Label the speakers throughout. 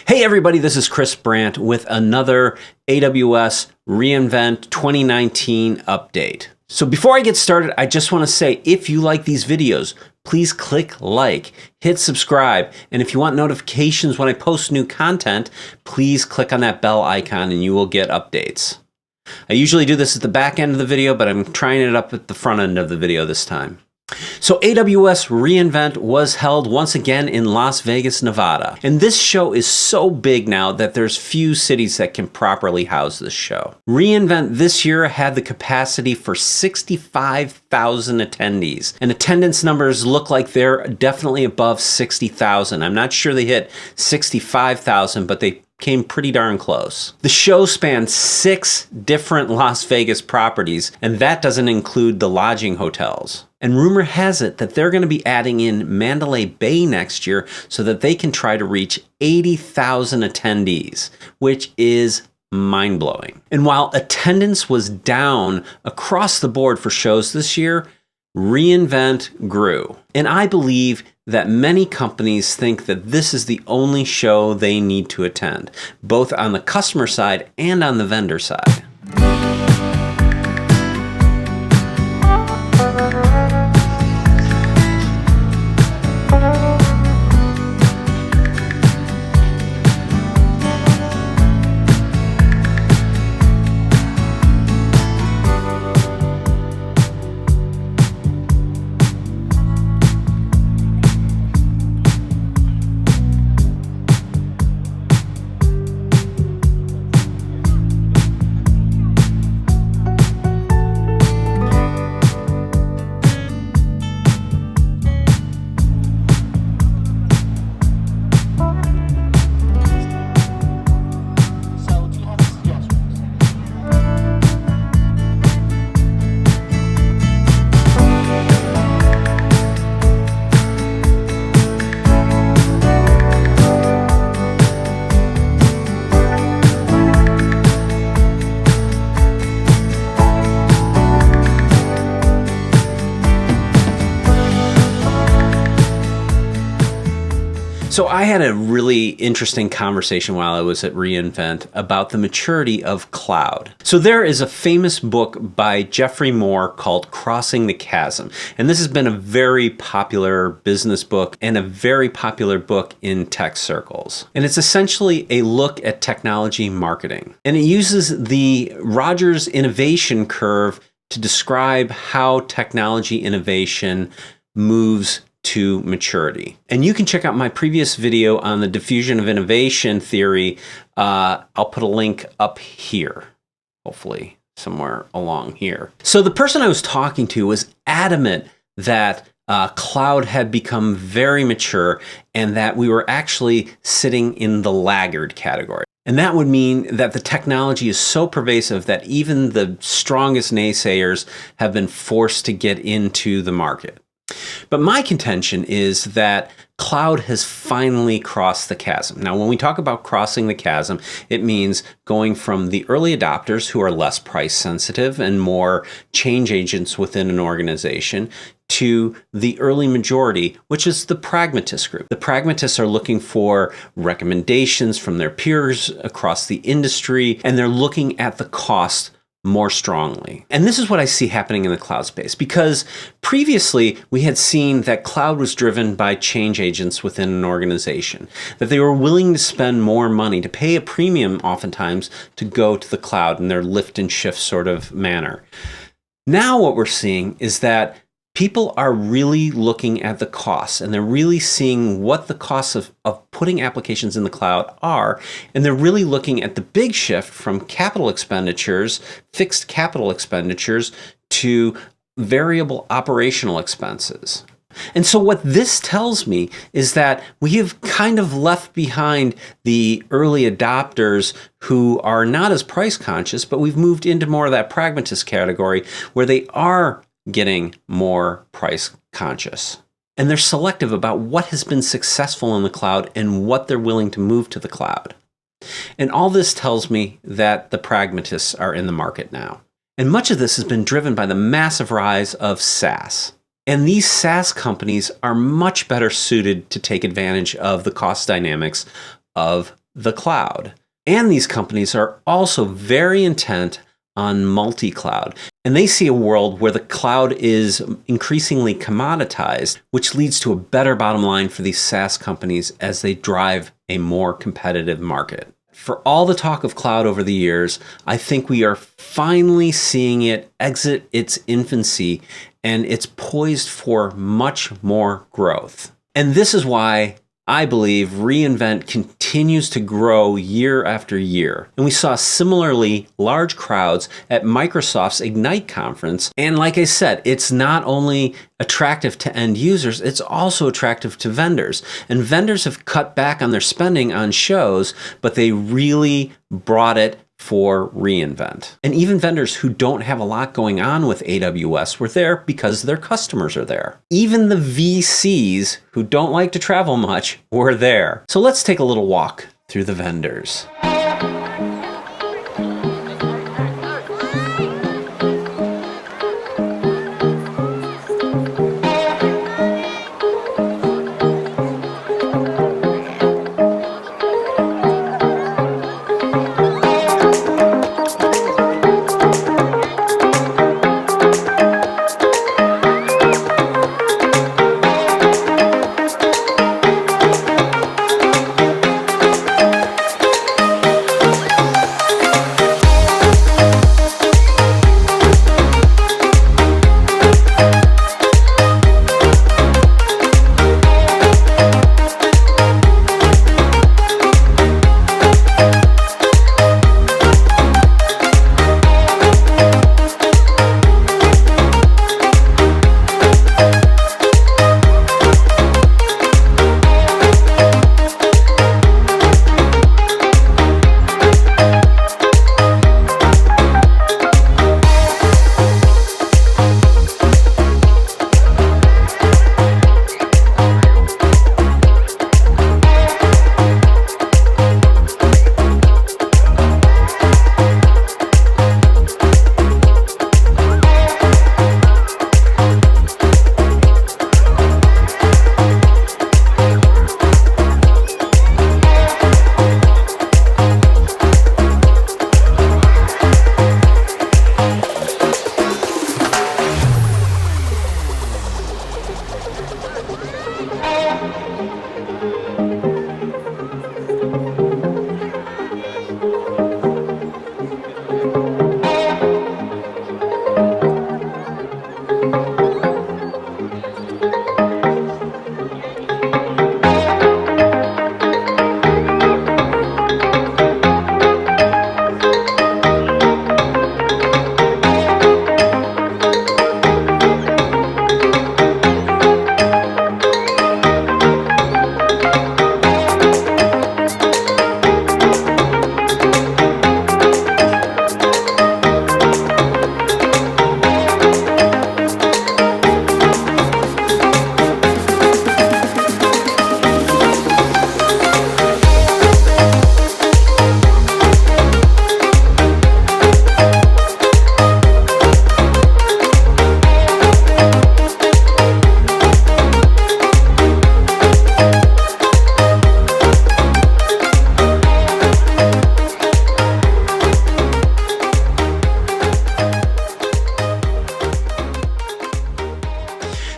Speaker 1: Hey everybody, this is Chris Brandt with another AWS reInvent 2019 update. So before I get started, I just want to say, if you like these videos, please click like, hit subscribe, and if you want notifications when I post new content, please click on that bell icon and you will get updates. I usually do this at the back end of the video, but I'm trying it up at the front end of the video this time. So AWS reInvent was held once again in Las Vegas, Nevada. And this show is so big now that there's few cities that can properly house this show. reInvent this year had the capacity for 65,000 attendees. And attendance numbers look like they're definitely above 60,000. I'm not sure they hit 65,000, but they came pretty darn close. The show spanned 6 different Las Vegas properties, and that doesn't include the lodging hotels. And rumor has it that they're going to be adding in Mandalay Bay next year so that they can try to reach 80,000 attendees, which is mind-blowing. And while attendance was down across the board for shows this year, reInvent grew. And I believe that many companies think that this is the only show they need to attend, both on the customer side and on the vendor side. So I had a really interesting conversation while I was at reInvent about the maturity of cloud. So there is a famous book by Jeffrey Moore called Crossing the Chasm. And this has been a very popular business book and a very popular book in tech circles. And it's essentially a look at technology marketing. And it uses the Rogers innovation curve to describe how technology innovation moves to maturity. And you can check out my previous video on the diffusion of innovation theory. I'll put a link up here, hopefully somewhere along here. So the person I was talking to was adamant that cloud had become very mature and that we were actually sitting in the laggard category. And that would mean that the technology is so pervasive that even the strongest naysayers have been forced to get into the market. But my contention is that cloud has finally crossed the chasm. Now, when we talk about crossing the chasm, it means going from the early adopters who are less price sensitive and more change agents within an organization to the early majority, which is the pragmatist group. The pragmatists are looking for recommendations from their peers across the industry, and they're looking at the cost more strongly. And this is what I see happening in the cloud space, because previously we had seen that cloud was driven by change agents within an organization, that they were willing to spend more money, to pay a premium oftentimes to go to the cloud in their lift and shift sort of manner. Now what we're seeing is that people are really looking at the costs, and they're really seeing what the costs of putting applications in the cloud are, and they're really looking at the big shift from capital expenditures, fixed capital expenditures, to variable operational expenses. And so what this tells me is that we have kind of left behind the early adopters who are not as price conscious, but we've moved into more of that pragmatist category where they are getting more price conscious. And they're selective about what has been successful in the cloud and what they're willing to move to the cloud. And all this tells me that the pragmatists are in the market now. And much of this has been driven by the massive rise of SaaS. And these SaaS companies are much better suited to take advantage of the cost dynamics of the cloud. And these companies are also very intent on multi-cloud. And they see a world where the cloud is increasingly commoditized, which leads to a better bottom line for these SaaS companies as they drive a more competitive market. For all the talk of cloud over the years, I think we are finally seeing it exit its infancy, and it's poised for much more growth. And this is why I believe re:Invent continues to grow year after year. And we saw similarly large crowds at Microsoft's Ignite conference. And like I said, it's not only attractive to end users, it's also attractive to vendors. And vendors have cut back on their spending on shows, but they really brought it for re:Invent. And even vendors who don't have a lot going on with AWS were there because their customers are there. Even the VCs who don't like to travel much were there. So let's take a little walk through the vendors.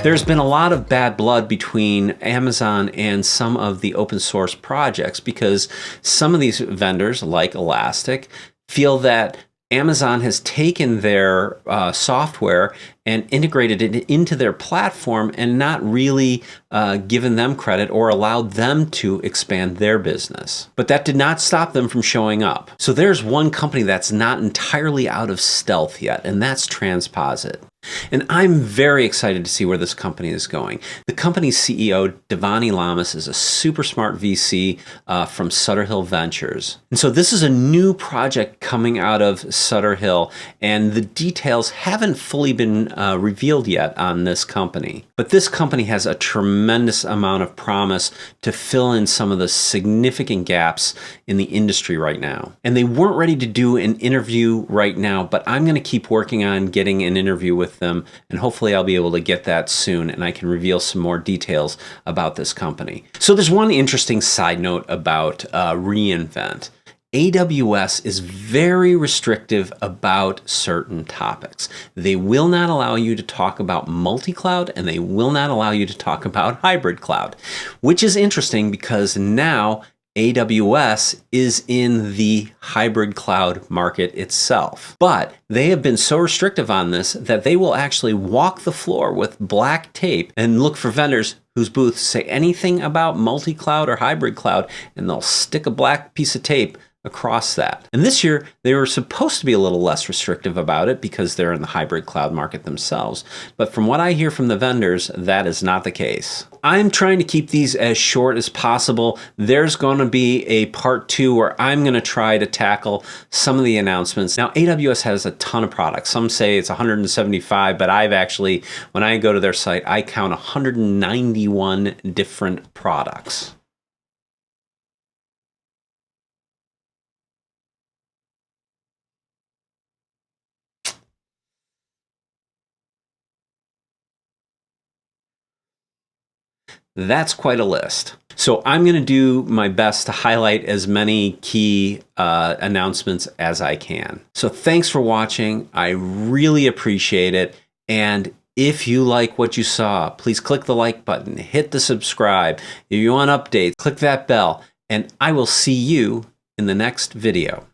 Speaker 1: There's been a lot of bad blood between Amazon and some of the open source projects because some of these vendors, like Elastic, feel that Amazon has taken their software and integrated it into their platform and not really given them credit or allowed them to expand their business. But that did not stop them from showing up. So there's one company that's not entirely out of stealth yet, and that's Transposit. And I'm very excited to see where this company is going. The company's CEO, Devani Lamas, is a super smart VC from Sutter Hill Ventures. And so this is a new project coming out of Sutter Hill, and the details haven't fully been revealed yet on this company. But this company has a tremendous amount of promise to fill in some of the significant gaps in the industry right now. And they weren't ready to do an interview right now, but I'm going to keep working on getting an interview with with them, and hopefully I'll be able to get that soon and I can reveal some more details about this company. So there's one interesting side note about reInvent. AWS is very restrictive about certain topics. They will not allow you to talk about multi-cloud, and they will not allow you to talk about hybrid cloud, which is interesting because now AWS is in the hybrid cloud market itself. But they have been so restrictive on this that they will actually walk the floor with black tape and look for vendors whose booths say anything about multi-cloud or hybrid cloud, and they'll stick a black piece of tape across that. And this year, they were supposed to be a little less restrictive about it because they're in the hybrid cloud market themselves. But from what I hear from the vendors, that is not the case. I'm trying to keep these as short as possible. There's going to be a part 2 where I'm going to try to tackle some of the announcements. Now, AWS has a ton of products. Some say it's 175, but I've actually, when I go to their site, I count 191 different products. That's quite a list. So I'm going to do my best to highlight as many key announcements as I can. So thanks for watching. I really appreciate it. And if you like what you saw, please click the like button, hit the subscribe. If you want updates, click that bell, and I will see you in the next video.